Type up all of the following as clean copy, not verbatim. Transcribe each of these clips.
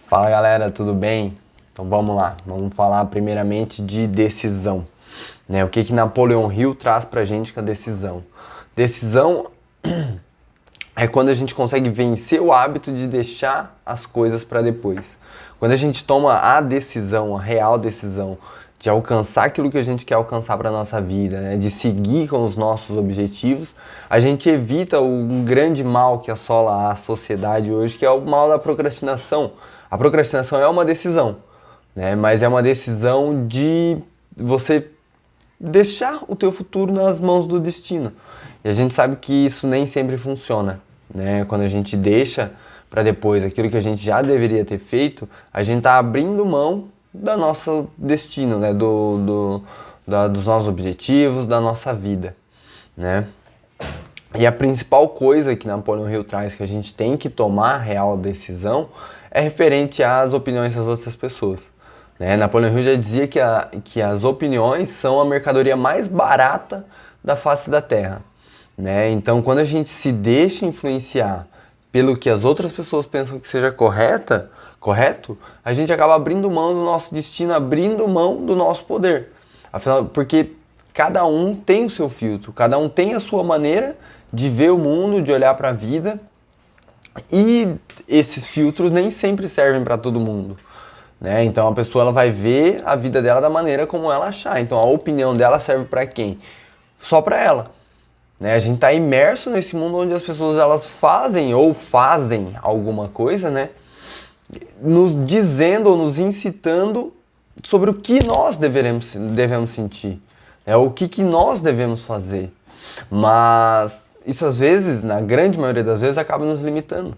Fala galera, tudo bem? Então vamos lá, vamos falar primeiramente de decisão, né? O que Napoleon Hill traz pra gente com a decisão? Decisão é quando a gente consegue vencer o hábito de deixar as coisas para depois. Quando a gente toma a decisão, a real decisão de alcançar aquilo que a gente quer alcançar para nossa vida, né? De seguir com os nossos objetivos, a gente evita um grande mal que assola a sociedade hoje, que é o mal da procrastinação. A procrastinação é uma decisão, né? Mas é uma decisão de você deixar o teu futuro nas mãos do destino. E a gente sabe que isso nem sempre funciona, né? Quando a gente deixa para depois aquilo que a gente já deveria ter feito, a gente está abrindo mão do nosso destino, né? Dos nossos objetivos, da nossa vida, né? E a principal coisa que Napoleon Hill traz que a gente tem que tomar a real decisão é referente às opiniões das outras pessoas, né? Napoleon Hill já dizia que as opiniões são a mercadoria mais barata da face da Terra, né? Então, quando a gente se deixa influenciar pelo que as outras pessoas pensam que seja correto, a gente acaba abrindo mão do nosso destino, abrindo mão do nosso poder. Afinal, porque cada um tem o seu filtro, cada um tem a sua maneira de ver o mundo, de olhar para a vida, e esses filtros nem sempre servem para todo mundo, né? Então a pessoa ela vai ver a vida dela da maneira como ela achar. Então a opinião dela serve para quem? Só para ela, né? A gente está imerso nesse mundo onde as pessoas elas fazem alguma coisa, né? Nos dizendo ou nos incitando sobre o que nós devemos sentir, né? O que nós devemos fazer. Mas isso às vezes, na grande maioria das vezes, acaba nos limitando.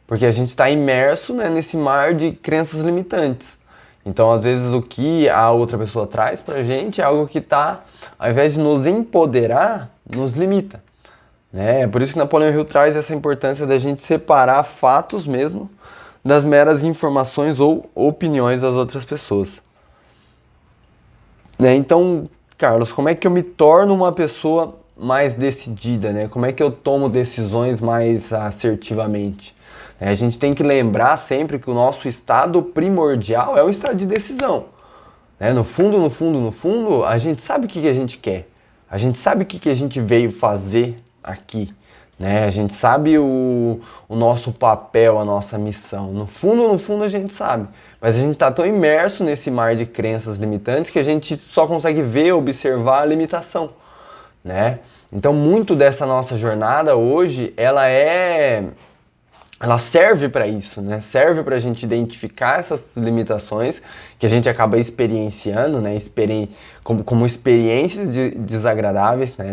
Porque a gente está imerso, né, nesse mar de crenças limitantes. Então, às vezes, o que a outra pessoa traz pra gente é algo que está, ao invés de nos empoderar, nos limita, né? É por isso que Napoleon Hill traz essa importância da gente separar fatos mesmo das meras informações ou opiniões das outras pessoas, né? Então, Carlos, como é que eu me torno uma pessoa mais decidida, né? Como é que eu tomo decisões mais assertivamente? A gente tem que lembrar sempre que o nosso estado primordial é o estado de decisão, né? No fundo, a gente sabe o que a gente quer. A gente sabe o que a gente veio fazer aqui, né? A gente sabe o nosso papel, a nossa missão. No fundo, a gente sabe. Mas a gente está tão imerso nesse mar de crenças limitantes que a gente só consegue ver, observar a limitação, né? Então, muito dessa nossa jornada hoje, ela serve para isso, né? Serve para a gente identificar essas limitações que a gente acaba experienciando, né? Como experiências desagradáveis, né?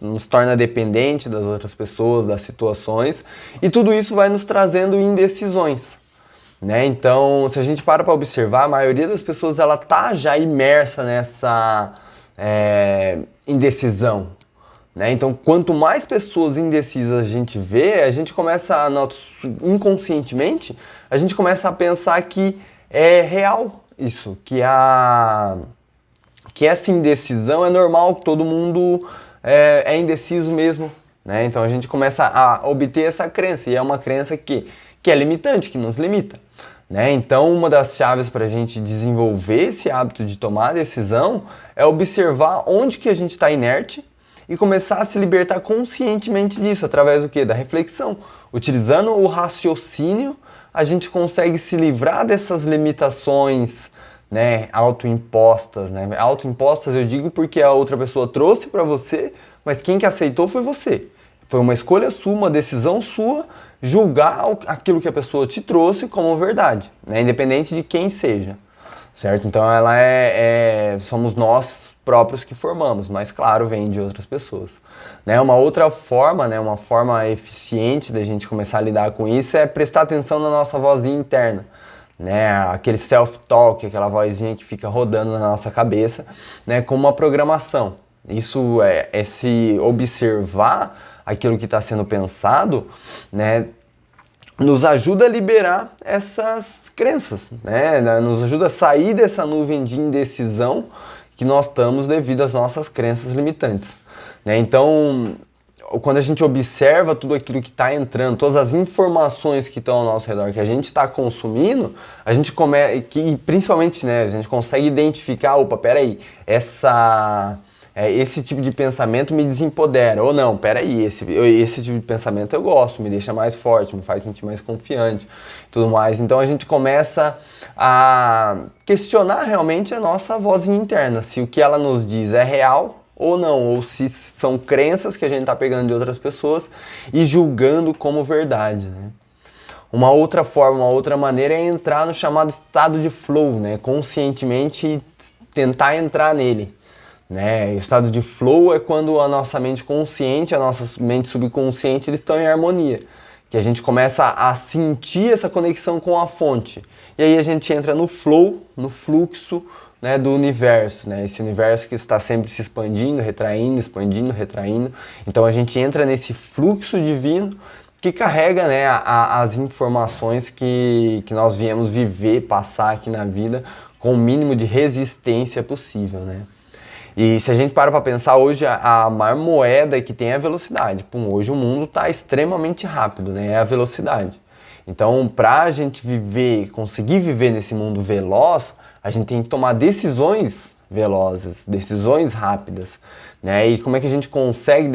Nos torna dependente das outras pessoas, das situações, e tudo isso vai nos trazendo indecisões, né? Então, se a gente para observar, a maioria das pessoas ela tá já imersa nessa indecisão, né? Então, quanto mais pessoas indecisas a gente vê, a gente começa, inconscientemente, a gente começa a pensar que é real isso, que essa indecisão é normal, que todo mundo é indeciso mesmo, né? Então a gente começa a obter essa crença, e é uma crença que é limitante, que nos limita, né? Então uma das chaves para a gente desenvolver esse hábito de tomar decisão é observar onde que a gente está inerte e começar a se libertar conscientemente disso, através do quê? Da reflexão. Utilizando o raciocínio, a gente consegue se livrar dessas limitações, né, autoimpostas, né? Autoimpostas eu digo porque a outra pessoa trouxe para você, mas quem que aceitou foi você. Foi uma escolha sua, uma decisão sua, julgar aquilo que a pessoa te trouxe como verdade, né? Independente de quem seja, certo? Então somos nós próprios que formamos, mas claro, vem de outras pessoas, né? Uma outra forma, né, uma forma eficiente da gente começar a lidar com isso é prestar atenção na nossa vozinha interna, né? Aquele self-talk, aquela vozinha que fica rodando na nossa cabeça, né, como uma programação. Isso é se observar aquilo que está sendo pensado, né, nos ajuda a liberar essas crenças, né? Nos ajuda a sair dessa nuvem de indecisão que nós estamos devido às nossas crenças limitantes, né? Então, quando a gente observa tudo aquilo que está entrando, todas as informações que estão ao nosso redor, que a gente está consumindo, a gente principalmente, né, a gente consegue identificar, opa, peraí, esse tipo de pensamento me desempodera, ou não, peraí, esse tipo de pensamento eu gosto, me deixa mais forte, me faz sentir mais confiante, tudo mais. Então a gente começa a questionar realmente a nossa vozinha interna, se o que ela nos diz é real ou não, ou se são crenças que a gente está pegando de outras pessoas e julgando como verdade, né? Uma outra forma, uma outra maneira é entrar no chamado estado de flow, né? Conscientemente tentar entrar nele, né? O estado de flow é quando a nossa mente consciente, a nossa mente subconsciente, eles estão em harmonia, que a gente começa a sentir essa conexão com a fonte, e aí a gente entra no flow, no fluxo, né, do universo, né? Esse universo que está sempre se expandindo, expandindo, retraindo. Então a gente entra nesse fluxo divino que carrega, né, as informações que nós viemos viver, passar aqui na vida com o mínimo de resistência possível, né? E se a gente para pensar, hoje a maior moeda que tem é a velocidade. Hoje o mundo está extremamente rápido, né? É a velocidade. Então, para a gente conseguir viver nesse mundo veloz, a gente tem que tomar decisões velozes, decisões rápidas, né? E como é que a gente consegue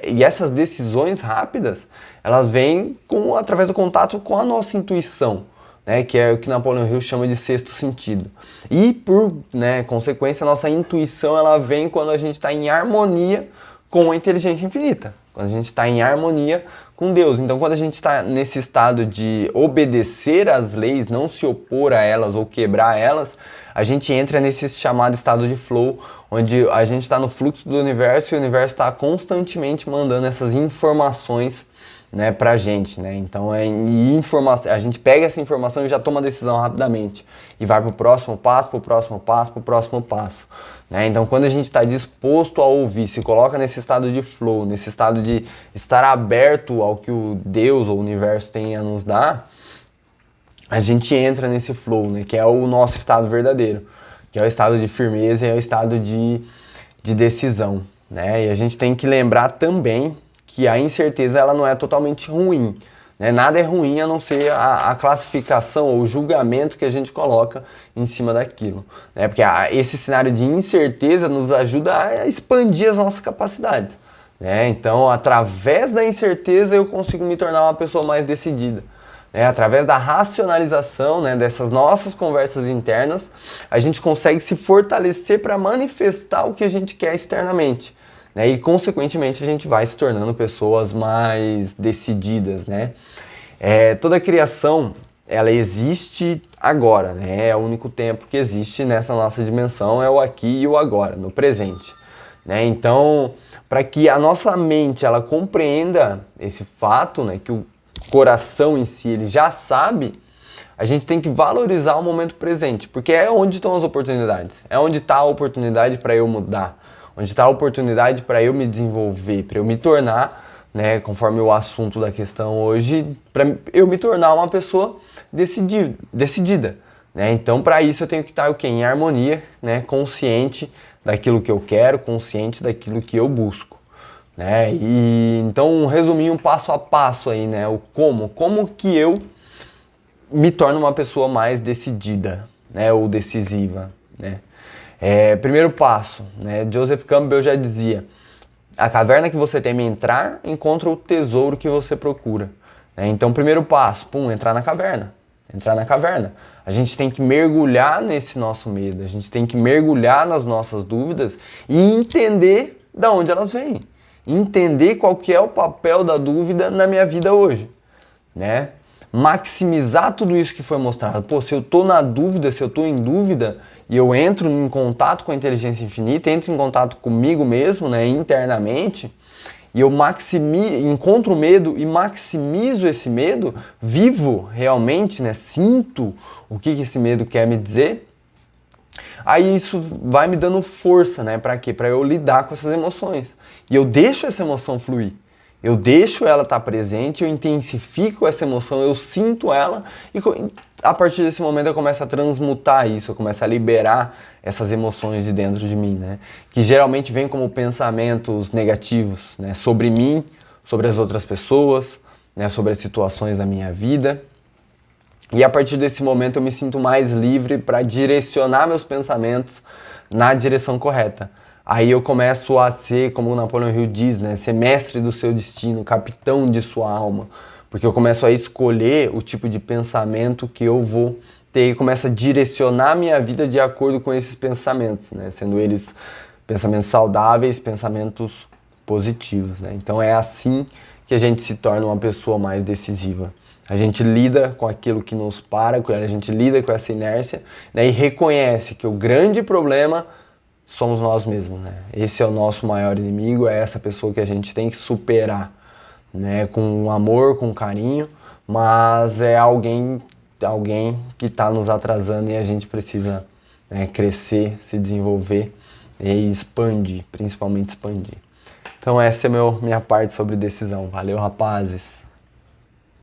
E essas decisões rápidas, elas vêm através do contato com a nossa intuição, né? Que é o que Napoleon Hill chama de sexto sentido. E por, né, consequência, a nossa intuição ela vem quando a gente está em harmonia com a inteligência infinita, quando a gente está em harmonia com Deus. Então, quando a gente está nesse estado de obedecer às leis, não se opor a elas ou quebrar elas, a gente entra nesse chamado estado de flow, onde a gente está no fluxo do universo e o universo está constantemente mandando essas informações, né, pra gente, né? Então a gente pega essa informação e já toma a decisão rapidamente e vai pro próximo passo, pro próximo passo, pro próximo passo, né? Então quando a gente está disposto a ouvir, se coloca nesse estado de flow, nesse estado de estar aberto ao que o Deus ou o universo tem a nos dar, a gente entra nesse flow, né? Que é o nosso estado verdadeiro, que é o estado de firmeza e é o estado de decisão, né? E a gente tem que lembrar também que a incerteza ela não é totalmente ruim, né? Nada é ruim a não ser a classificação ou o julgamento que a gente coloca em cima daquilo, né? Porque esse cenário de incerteza nos ajuda a expandir as nossas capacidades, né? Então, através da incerteza eu consigo me tornar uma pessoa mais decidida, né? Através da racionalização, né, dessas nossas conversas internas, a gente consegue se fortalecer para manifestar o que a gente quer externamente, né? E consequentemente a gente vai se tornando pessoas mais decididas, né? Toda criação ela existe agora, né? É o único tempo que existe nessa nossa dimensão, é o aqui e o agora, no presente, né? Então, para que a nossa mente ela compreenda esse fato, né, que o coração em si ele já sabe, a gente tem que valorizar o momento presente, porque é onde estão as oportunidades, é onde está a oportunidade para eu mudar, onde está a oportunidade para eu me desenvolver, para eu me tornar, né, conforme o assunto da questão hoje, para eu me tornar uma pessoa decidida, né? Então, para isso eu tenho que estar em harmonia, né, consciente daquilo que eu quero, consciente daquilo que eu busco, né? E então, resumir um passo a passo aí, né, o como que eu me torno uma pessoa mais decidida, né, ou decisiva, né? Primeiro passo, né? Joseph Campbell já dizia: a caverna que você teme entrar encontra o tesouro que você procura, né? Então, primeiro passo, entrar na caverna. Entrar na caverna. A gente tem que mergulhar nesse nosso medo, a gente tem que mergulhar nas nossas dúvidas e entender de onde elas vêm. Entender qual que é o papel da dúvida na minha vida hoje, né? Maximizar tudo isso que foi mostrado. Se eu tô na dúvida, se eu tô em dúvida e eu entro em contato com a inteligência infinita, entro em contato comigo mesmo, né, internamente, e eu encontro o medo e maximizo esse medo, vivo realmente, né, sinto o que esse medo quer me dizer, aí isso vai me dando força, né, para quê? Para eu lidar com essas emoções. E eu deixo essa emoção fluir. Eu deixo ela estar presente, eu intensifico essa emoção, eu sinto ela e a partir desse momento eu começo a transmutar isso, eu começo a liberar essas emoções de dentro de mim, né? Que geralmente vêm como pensamentos negativos, né, sobre mim sobre as outras pessoas, né, sobre as situações da minha vida. E a partir desse momento eu me sinto mais livre para direcionar meus pensamentos na direção correta. Aí eu começo a ser, como o Napoleão Hill diz, né, ser mestre do seu destino, capitão de sua alma. Porque eu começo a escolher o tipo de pensamento que eu vou ter e começo a direcionar minha vida de acordo com esses pensamentos, né, sendo eles pensamentos saudáveis, pensamentos positivos, né? Então é assim que a gente se torna uma pessoa mais decisiva. A gente lida com aquilo que nos para, a gente lida com essa inércia, né, e reconhece que o grande problema somos nós mesmos, né? Esse é o nosso maior inimigo, é essa pessoa que a gente tem que superar, né? Com amor, com carinho, mas é alguém que está nos atrasando e a gente precisa, né, crescer, se desenvolver e expandir, principalmente expandir. Então essa é minha parte sobre decisão. Valeu, rapazes!